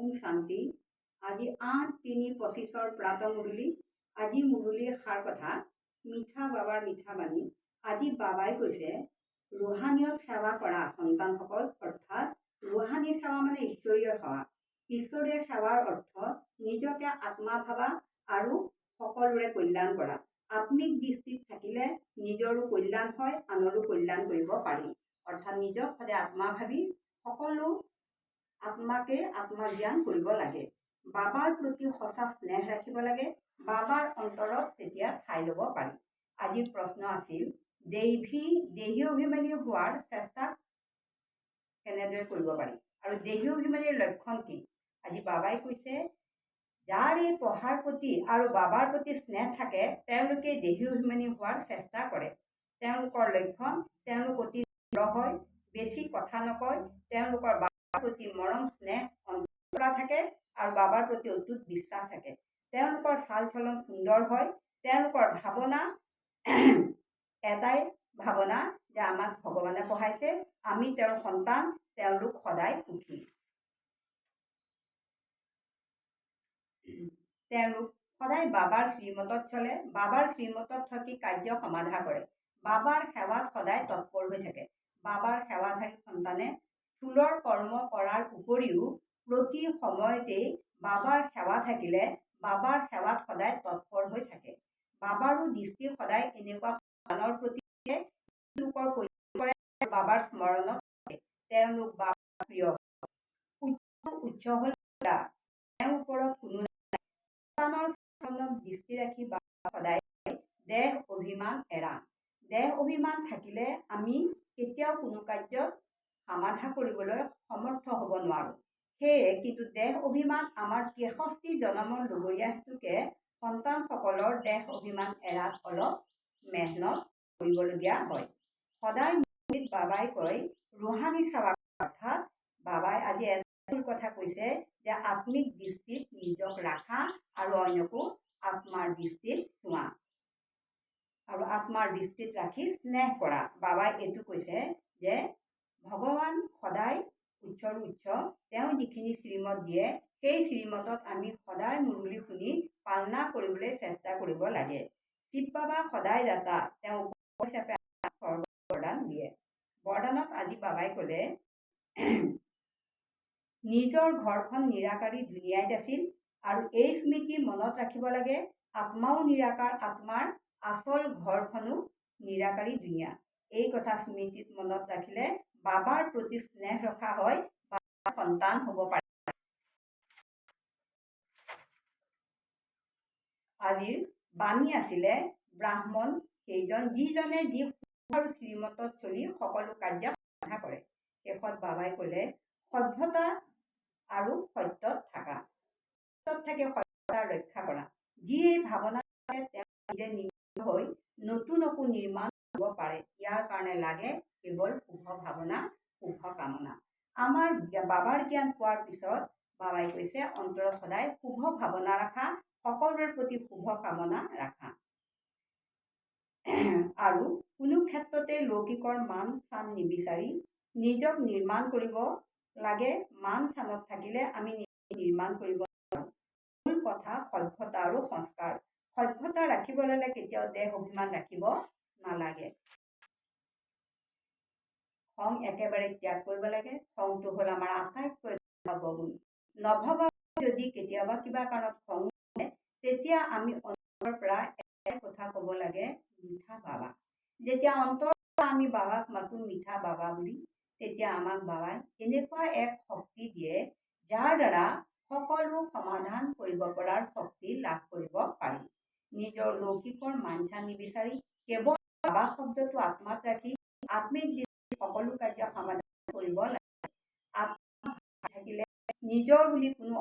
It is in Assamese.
ওম শান্তি। আজি 8/3/25 প্ৰাতঃ মুৰলী। আজি মুৰলীৰ সাৰ কথা মিঠা বাবাৰ মিঠা বাণী। আজি বাবাই কৈছে ৰুহানিয়ত সেৱা কৰা সন্তানসকল, অৰ্থাৎ ৰুহানি সেৱা মানে ঈশ্বৰীয় সেৱা। ঈশ্বৰীয় সেৱাৰ অৰ্থ নিজকে আত্মা ভাবা আৰু সকলোৰে কল্যাণ কৰা। আত্মিক দৃষ্টিত থাকিলে নিজৰো কল্যাণ হয়, আনৰো কল্যাণ কৰিব পাৰি। অৰ্থাৎ নিজক সদায় আত্মা ভাবি সকলো আত্মাকে আত্মজ্ঞান কৰিব লাগে। বাবাৰ প্ৰতি সঁচা স্নেহ ৰাখিব লাগে। বাবাৰ অন্তৰত তেতিয়া ঠাই ল'ব পাৰি। আজিৰ প্ৰশ্ন আছিল দেহী অভিমানী হোৱাৰ চেষ্টা কেনেদৰে কৰিব পাৰি আৰু দেহী অভিমানীৰ লক্ষণ কি? আজি বাবাই কৈছে যাৰ এই পঢ়াৰ প্ৰতি আৰু বাবাৰ প্ৰতি স্নেহ থাকে তেওঁলোকে দেহী অভিমানী হোৱাৰ চেষ্টা কৰে। তেওঁলোকৰ লক্ষণ তেওঁলোক অতি দৃঢ় হয়, বেছি কথা নকয়, তেওঁলোকৰ বাবাৰ প্ৰতি মৰম স্নেহ অন্তৰা থাকে আৰু বাবাৰ প্ৰতি অটুট বিশ্বাস থাকে। তেওঁলোকৰ চাল চলন সুন্দৰ হয়। তেওঁলোকৰ ভাৱনা এটাই ভাৱনা যে আমাক ভগৱানে পঢ়াইছে, আমি তেওঁৰ সন্তান, তেওঁলোক সদায় সুখী। তেওঁলোক সদায় বাবাৰ শ্ৰীমতত চলে, বাবাৰ শ্ৰীমতত থাকি কাৰ্য সমাধা কৰে, বাবাৰ সেৱাত সদায় তৎপৰ হৈ থাকে। বাবাৰ সেৱাধাৰী সন্তানে স্থূলৰ কৰ্ম কৰাৰ উপৰিও প্ৰতি সময়তেই বাবাৰ সেৱা থাকিলে বাবাৰ সেৱাত সদায় তৎপৰ হৈ থাকে। বাবাৰো দৃষ্টি সদায় এনেকুৱা সন্তানৰ প্ৰতি লোকৰ কৰে, বাবাৰ স্মৰণত থাকে। তেওঁলোক বাবাৰ প্ৰিয়। উচ্চ হ'ল তেওঁৰ ওপৰত কোনো সন্তানৰ চৰণত দৃষ্টি ৰাখি বাবা সদায় দেহ অভিমান এৰা। দেহ অভিমান থাকিলে আমি কেতিয়াও কোনো কাৰ্য সমাধা কৰিবলৈ সমৰ্থ হ'ব নোৱাৰোঁ। সেয়ে কিন্তু দেহ অভিমান আমাৰ 63 জনমৰ লগৰীয়া হেতুকে সন্তানসকলৰ দেহ অভিমান এৰাত অলপ মেহনত কৰিবলগীয়া হয়। সদায় মুৰলীত বাবাই কয় ৰুহানি সেৱা, অৰ্থাৎ বাবাই আজি এটা কথা কৈছে যে আত্মিক দৃষ্টিত নিজক ৰাখা আৰু অন্যকো আত্মাৰ দৃষ্টিত চোৱা আৰু আত্মাৰ দৃষ্টিত ৰাখি স্নেহ কৰা। বাবাই এইটো কৈছে যে ভগৱান সদায় উচ্চৰ উচ্চ, তেওঁ যিখিনি শ্ৰীমত দিয়ে সেই শ্ৰীমতত আমি সদায় মুৰলী শুনি পালনা কৰিবলৈ চেষ্টা কৰিব লাগে। শিৱ বাবা সদায় দাতা, তেওঁ হিচাপে বৰদান দিয়ে। বৰদানত আজি বাবাই ক'লে নিজৰ ঘৰখন নিৰাকাৰী দুনিয়াত আছিল আৰু এই স্মৃতি মনত ৰাখিব লাগে আত্মাও নিৰাকাৰ, আত্মাৰ আচল ঘৰখনো নিৰাকাৰী দুনিয়া। এই কথা স্মৃতিত মনত ৰাখিলে বাবাৰ প্ৰতি স্নেহ ৰখা হয়, বাবাৰ সন্তান হ'ব পাৰে। আজিৰ বাণী আছিলে ব্ৰাহ্মণ সেইজন যিজনে যি আৰু শ্ৰীমতত চলি সকলো কাৰ্য সমাধা কৰে। শেষত বাবাই ক'লে সভ্যতা আৰু সত্যত থাকা, সত্যত থাকি সত্যতা ৰক্ষা কৰা। যি এই ভাৱনা তেওঁ নিজে নিৰ্মিত হৈ নতুনকো নিৰ্মাণ কৰিব পাৰে। ইয়াৰ কাৰণে লাগে কেৱল শুভ ভাৱনা, শুভ কামনা। আমাৰ বাবাৰ জ্ঞান পোৱাৰ পিছত বাবাই কৈছে অন্তৰত সদায় শুভ ভাৱনা ৰাখা, সকলোৰে প্ৰতি শুভ কামনা ৰাখা আৰু কোনো ক্ষেত্ৰতে লৌকিকৰ মান চান নিবিচাৰি নিজক নিৰ্মাণ কৰিব লাগে। মান চানত থাকিলে আমি নিৰ্মাণ কৰিব নোৱাৰোঁ। মূল কথা সভ্যতা আৰু সংস্কাৰ। সভ্যতা ৰাখিবলৈ হ'লে কেতিয়াও দেহ অভিমান ৰাখিব নালাগে। খং একেবাৰে ত্যাগ কৰিব লাগে। খংটো হ'ল আমাৰ আটাইতকৈ গুণ। নভবা যদি কেতিয়াবা কিবা কাৰণত খং উঠে তেতিয়া আমি অন্তৰৰ পৰা এটা কথা ক'ব লাগে মিঠা বাবা। যেতিয়া অন্তৰৰ পৰা আমি বাবাক মাতো মিঠা বাবা বুলি, তেতিয়া আমাক বাবাই এনেকুৱা এক শক্তি দিয়ে যাৰ দ্বাৰা সকলো সমাধান কৰিব পৰাৰ শক্তি লাভ কৰিব পাৰি। নিজৰ লৌকিকৰ মাঞ্চা নিবিচাৰি কেৱল বাবা শব্দটো আত্মাত ৰাখি আত্মিক সকলো কাৰ্য সমাধান কৰিব লাগে। আত্মা থাকিলে নিজৰ বুলি কোনো